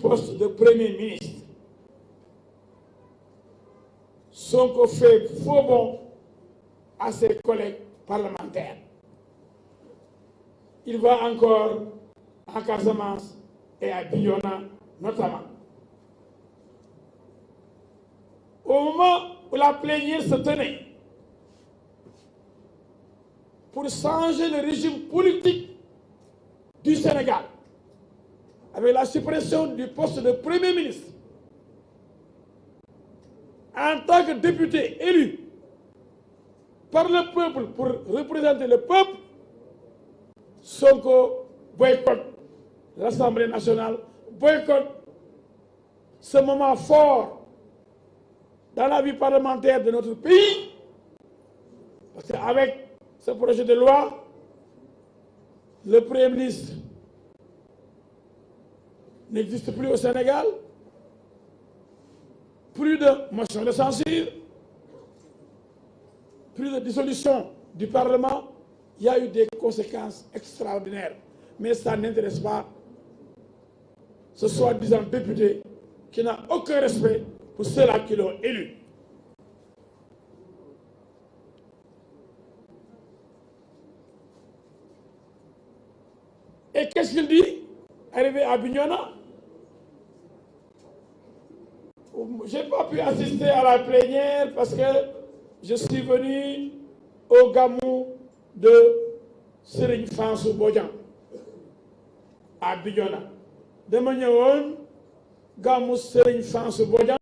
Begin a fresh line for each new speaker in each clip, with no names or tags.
poste de Premier ministre. Sonko fait faux bond à ses collègues parlementaires. Il va encore en Casamance et à Bignona notamment. Au moment où la plénière se tenait pour changer le régime politique du Sénégal, avec la suppression du poste de Premier ministre, en tant que député élu par le peuple pour représenter le peuple, Sonko boycotte l'Assemblée nationale, boycotte ce moment fort dans la vie parlementaire de notre pays, parce qu'avec ce projet de loi, le Premier ministre n'existe plus au Sénégal, plus de motion de censure, plus de dissolution du Parlement. Il y a eu des conséquences extraordinaires, mais ça n'intéresse pas ce soi-disant député qui n'a aucun respect pour ceux-là qui l'ont élu. Et qu'est-ce qu'il dit? Arrivé à Bignona, je n'ai pas pu assister à la plénière parce que je suis venu au Gamou de Serigne Fansou Bodian à Bignona. De manière Gamou Serigne Fansou Bodian,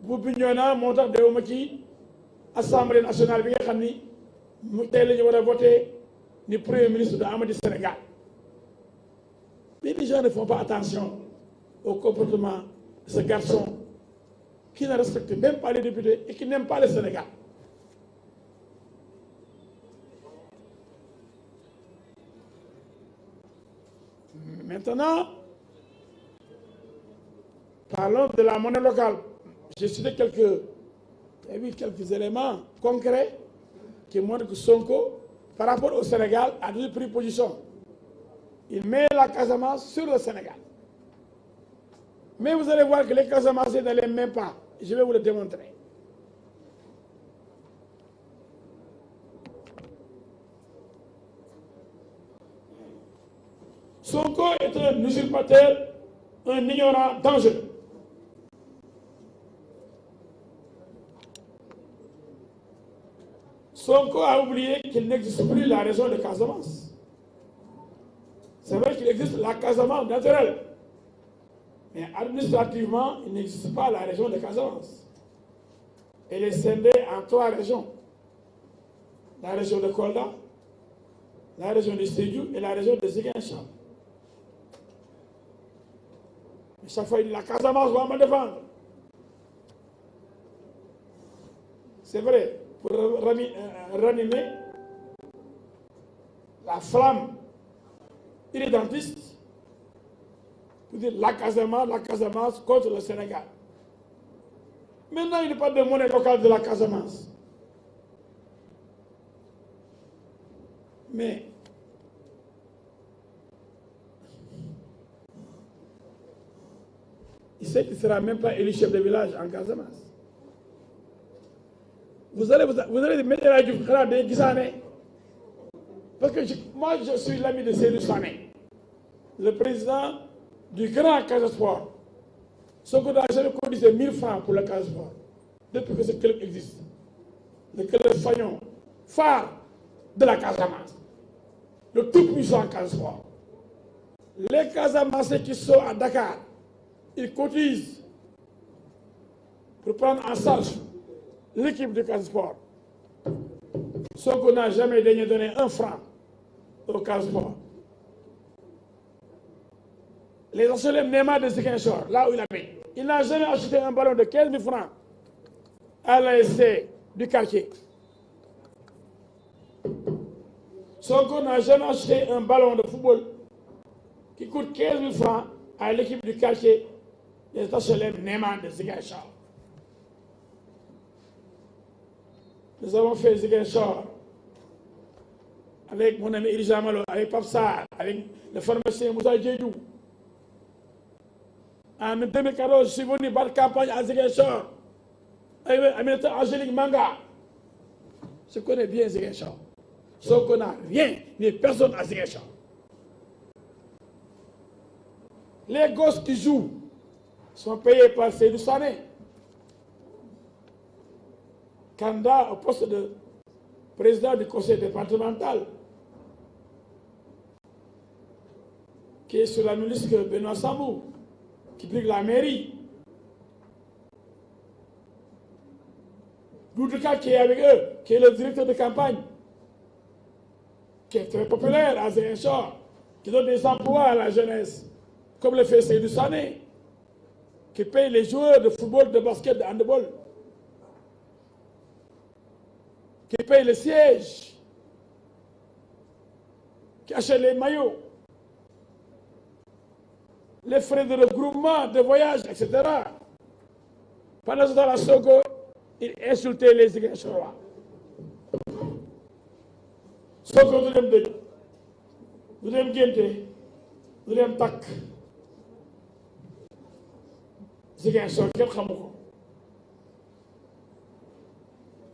bu Bignona moo tax dew ma ci Assemblée nationale bi nga xam ni mu tey la ñu war a voter ni Premier ministre de Amady Sénégal. Mais les gens ne font pas attention au comportement de ce garçon qui ne respecte même pas les députés et qui n'aime pas le Sénégal. Maintenant, parlons de la monnaie locale. J'ai cité quelques éléments concrets qui montrent que Sonko, par rapport au Sénégal, a toujours pris position. Il met la Casamance sur le Sénégal. Mais vous allez voir que les Casamanciens ne l'aiment même pas. Je vais vous le démontrer. Sonko est un usurpateur, un ignorant dangereux. Sonko a oublié qu'il n'existe plus la région de Casamance. C'est vrai qu'il existe la Casamance naturelle. Mais administrativement, il n'existe pas la région de Casamance. Elle est scindée en 3 régions. La région de Kolda, la région de Sédhiou et la région de Ziguinchor. Chaque fois, il dit la Casamance va me défendre. C'est vrai, pour ranimer la flamme irrédentiste, pour dire la Casamance contre le Sénégal. Maintenant, il n'y a pas de monnaie locale de la Casamance. Mais il sait qu'il ne sera même pas élu chef de village en Casamance. Vous allez mettre des Guissané. Parce que moi, je suis l'ami de Seydou Sané, le président du grand Casa Sport. Sonko n'a jamais cotisé 1000 francs pour le Casa Sport, depuis que ce club existe. Le club Fagnon, phare de la Casamance, le tout puissant Casa Sport. Les Casamancés qui sont à Dakar, ils cotisent pour prendre en charge l'équipe de Casa Sport. Sonko n'a jamais daigné donner 1 franc au Casa Sport. Les HLM Neymar de Ziguinchor, là où il habite, il n'a jamais acheté un ballon de 15 000 francs à l'ASC du quartier. Sonko n'a jamais acheté un ballon de football qui coûte 15 000 francs à l'équipe du quartier des HLM Neymar de Ziguinchor. Nous avons fait Ziguinchor avec mon ami Elijah Malo, avec Pape Sarr, avec le pharmacien Moussa Djedjou. En 2014, je suis venu battre campagne à Ziguinchor avec Aminata Angélique Manga. Je connais bien Ziguinchor. Sauf qu'on n'a rien, ni personne à Ziguinchor. Les gosses qui jouent sont payés par Seydou Sané, candidat au poste de président du conseil départemental, qui est sur la même liste que Benoît Sambou, qui brigue la mairie. Doudouka qui est avec eux, qui est le directeur de campagne, qui est très populaire à Ziguinchor, qui donne des emplois à la jeunesse, comme le fait Seydou Sané, qui paye les joueurs de football, de basket, de handball, qui paye les sièges, qui achète les maillots, les frais de regroupement, de voyage, etc. Pendant ce temps, la Sonko, il insultait les Ziguinchorois. Sonko du dem dëj, du dem ngénte, du dem takk. Ziguinchor kenn xamu ko.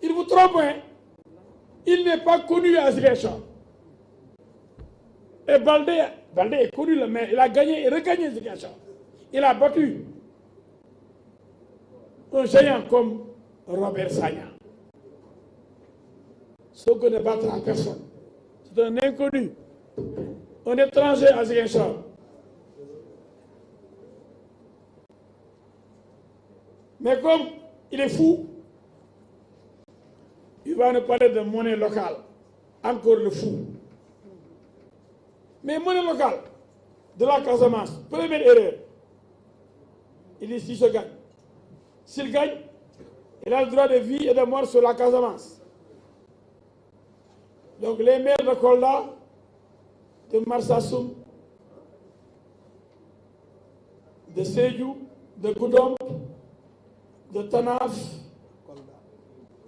Il vous trompe, hein? Il n'est pas connu à Ziguinchor. Et Baldé est connu, mais il a gagné et regagné Ziguinchor. Il a battu un géant comme Robert Sagna. Sonko ne battra personne. C'est un inconnu, un étranger à Ziguinchor. Mais comme il est fou, il va nous parler de monnaie locale. Encore le fou. Mais monnaie locale de la Casamance, première erreur. Il dit si je gagne. S'il gagne, il a le droit de vie et de mort sur la Casamance. Donc les maires de Kolda, de Marsassoum, de Sédhiou, de Goudomp, de Tanaf,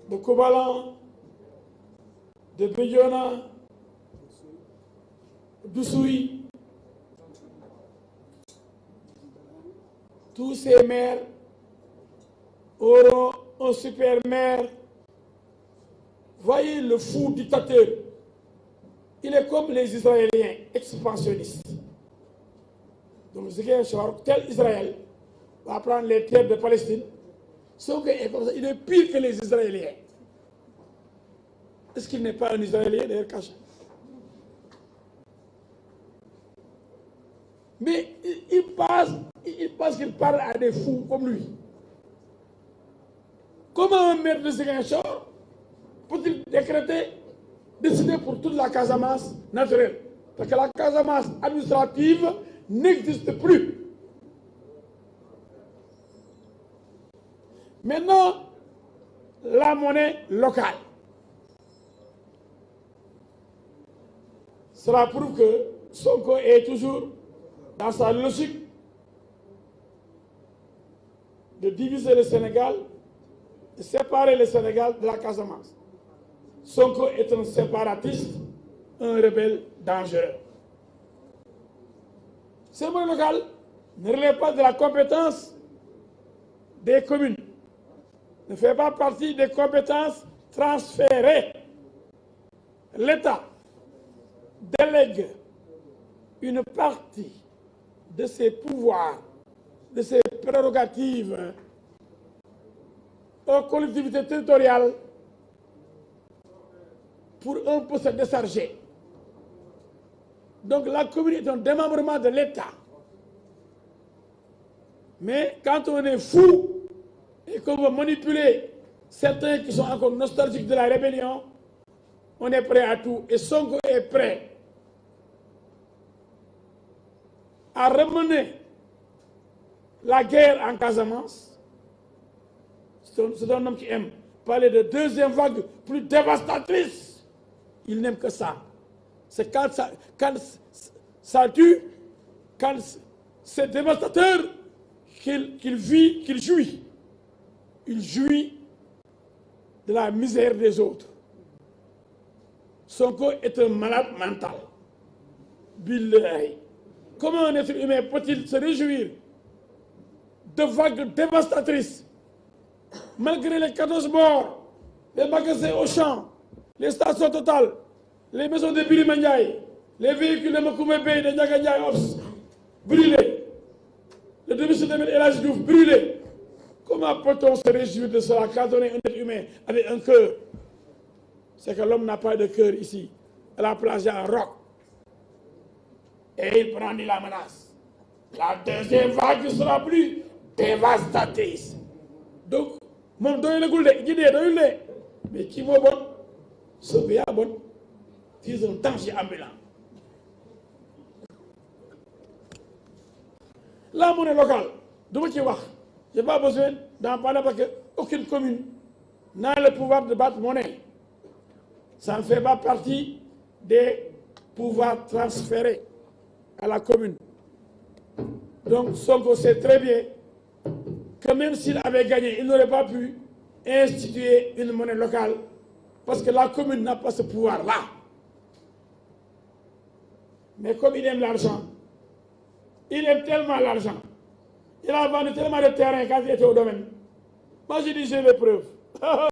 de Koubalan, de Bignona, d'Oussouy, tous ces maires auront un super maire. Voyez le fou dictateur. Il est comme les Israéliens expansionnistes. Donc Ziguinchor, tel Israël, va prendre les terres de Palestine. Sauf qu'il est pire que les Israéliens. Est-ce qu'il n'est pas un Israélien d'ailleurs caché? Mais il pense qu'il parle à des fous comme lui. Comment un maire de Ziguinchor peut-il décider pour toute la Casamance naturelle? Parce que la Casamance administrative n'existe plus. Maintenant, la monnaie locale. Cela prouve que Sonko est toujours dans sa logique de diviser le Sénégal, de séparer le Sénégal de la Casamance. Sonko est un séparatiste, un rebelle dangereux. Ce monnaie locale ne relève pas de la compétence des communes, ne fait pas partie des compétences transférées. L'État délègue une partie de ses pouvoirs, de ses prérogatives aux collectivités territoriales pour un peu se décharger. Donc la commune est un démembrement de l'État. Mais quand on est fou et qu'on veut manipuler certains qui sont encore nostalgiques de la rébellion, on est prêt à tout. Et Sonko est prêt à ramener la guerre en Casamance. C'est un homme qui aime parler de deuxième vague plus dévastatrice. Il n'aime que ça. C'est quand ça tue, quand c'est dévastateur, qu'il vit, qu'il jouit. Il jouit de la misère des autres. Sonko est un malade mental. Billahi. Comment un être humain peut-il se réjouir de vagues dévastatrices. Malgré les 14 morts, les magasins Auchan, les stations Total, les maisons de Birima Ndiaye, les véhicules de Macoumé Bey, de Ndiaga Ndiaye Ops, brûlés. Le domicile de El Hadji Diouf brûlé. Comment peut-on se réjouir de cela quand on est un être humain avec un cœur? C'est que l'homme n'a pas de cœur ici. À la place, il y a un roc. Et il brandit la menace. La deuxième vague sera plus dévastatrice. Donc, mon doyen le goulé, mais qui m'a bon, ce bien bon, c'est un danger ambulant. La monnaie locale, je n'ai pas besoin d'en parler parce qu'aucune commune n'a le pouvoir de battre monnaie. Ça ne fait pas partie des pouvoirs transférés à la commune. Donc, Sonko sait très bien que même s'il avait gagné, il n'aurait pas pu instituer une monnaie locale parce que la commune n'a pas ce pouvoir-là. Mais comme il aime l'argent, il aime tellement l'argent, il a vendu tellement de terrain quand il était au domaine. Moi, je dis, j'ai les preuves.